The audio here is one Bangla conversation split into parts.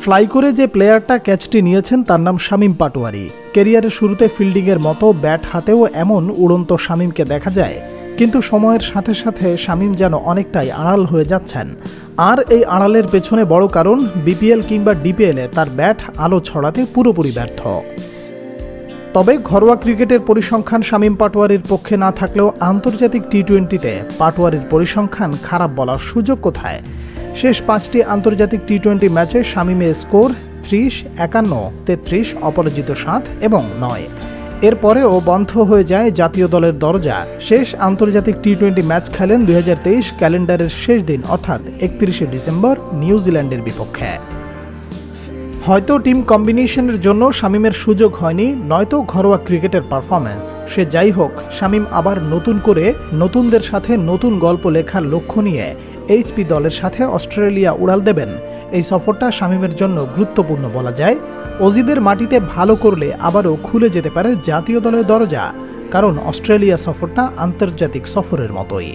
ফ্লাই করে যে প্লেয়ারটা ক্যাচটি নিয়েছেন তার নাম শামীম পাটোয়ারি। ক্যারিয়ারের শুরুতে ফিল্ডিংয়ের মতো ব্যাট হাতেও এমন উড়ন্ত শামীমকে দেখা যায়, কিন্তু সময়ের সাথে সাথে শামীম যেন অনেকটাই আড়াল হয়ে যাচ্ছেন। আর এই আড়ালের পেছনে বড় কারণ বিপিএল কিংবা ডিপিএলে তার ব্যাট আলো ছড়াতে পুরোপুরি ব্যর্থ। তবে ঘরোয়া ক্রিকেটের পরিসংখ্যান শামীম পাটোয়ারির পক্ষে না থাকলেও আন্তর্জাতিক টি-20তে পাটোয়ারির পরিসংখ্যান খারাপ বলার সুযোগ কোথায়? শেষ 5টি আন্তর্জাতিক টি-20 ম্যাচে শামীমের স্কোর 30, 51, 33, অপরাজিত 7 এবং 9। এরপরেও বন্ধ হয়ে যায় জাতীয় দলের দরজা। শেষ আন্তর্জাতিক টি-20 ম্যাচ খেলেন 2023 ক্যালেন্ডারের শেষ দিন অর্থাৎ 31শে ডিসেম্বর নিউজিল্যান্ডের বিপক্ষে। হয়তো টিম কম্বিনেশনের জন্য শামীমের সুযোগ হয়নি, নয়তো ঘরোয়া ক্রিকেটের পারফরম্যান্স। সে যাই হোক, শামীম আবার নতুন করে নতুনদের সাথে নতুন গল্প লেখার লক্ষ্য নিয়ে এইচপি দলের সাথে অস্ট্রেলিয়া উড়াল দেবেন। এই সফরটা শামীমের জন্য গুরুত্বপূর্ণ বলা যায়। অজিদের মাটিতে ভালো করলে আবারও খুলে যেতে পারে জাতীয় দলের দরজা, কারণ অস্ট্রেলিয়া সফরটা আন্তর্জাতিক সফরের মতোই।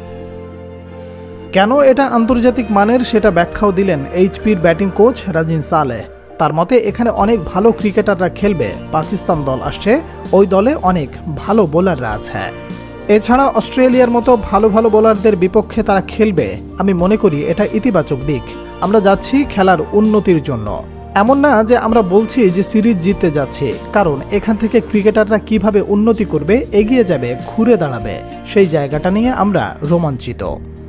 কেন এটা আন্তর্জাতিক মানের সেটা ব্যাখ্যাও দিলেন এইচপির ব্যাটিং কোচ রাজিন সালেহ। তার মতে এখানে অনেক ভালো ক্রিকেটাররা খেলবে, পাকিস্তান দল আসছে, ওই দলে অনেক ভালো বোলাররা আছে। এছাড়া অস্ট্রেলিয়ার মতো ভালো ভালো বোলারদের বিপক্ষে তারা খেলবে। আমি মনে করি এটা ইতিবাচক দিক। আমরা যাচ্ছি খেলার উন্নতির জন্য, এমন না যে আমরা বলছি যে সিরিজ জিততে যাচ্ছে, কারণ এখান থেকে ক্রিকেটাররা কিভাবে উন্নতি করবে, এগিয়ে যাবে, ঘুরে দাঁড়াবে, সেই জায়গাটা নিয়ে আমরা রোমাঞ্চিত।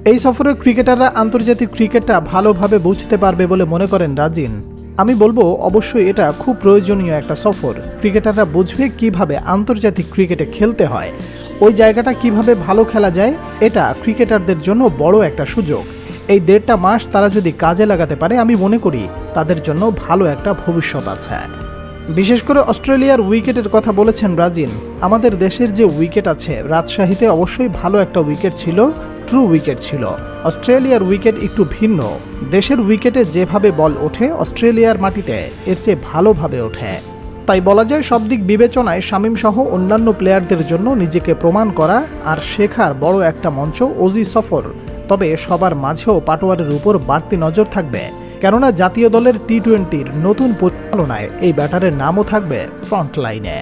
এই সফরে ক্রিকেটাররা আন্তর্জাতিক ক্রিকেটটা ভালোভাবে বুঝতে পারবে বলে মনে করেন রাজিন। আমি বলবো অবশ্যই এটা খুব প্রয়োজনীয় একটা সফর। ক্রিকেটাররা বুঝবে কিভাবে আন্তর্জাতিক ক্রিকেটে খেলতে হয়, ওই জায়গাটা কিভাবে ভালো খেলা যায়। এটা ক্রিকেটারদের জন্য বড় একটা সুযোগ। এই 1.5 মাস তারা যদি কাজে লাগাতে পারে, আমি মনে করি তাদের জন্য ভালো একটা ভবিষ্যৎ আছে। বিশেষ করে অস্ট্রেলিয়ার উইকেটের কথা বলেছেন রাজিন। আমাদের দেশের যে উইকেট আছে, রাজশাহীতে অবশ্যই ভালো একটা উইকেট ছিল, ট্রু উইকেট ছিল। অস্ট্রেলিয়ার উইকেট একটু ভিন্ন। দেশের উইকেটে যেভাবে বল ওঠে, অস্ট্রেলিয়ার মাটিতে এর চেয়ে ভালোভাবে ওঠে। তাই বলা যায় সব দিক বিবেচনায় শামীম সহ অন্যান্য প্লেয়ারদের জন্য নিজেকে প্রমাণ করা আর শেখার বড় একটা মঞ্চ অজি সফর। তবে সবার মাঝেও পাটোয়ারির উপর বাড়তি নজর থাকবে, কেননা জাতীয় দলের টি-20-র নতুন পরিচালনায় এই ব্যাটারের নামও থাকবে ফ্রন্ট লাইনে।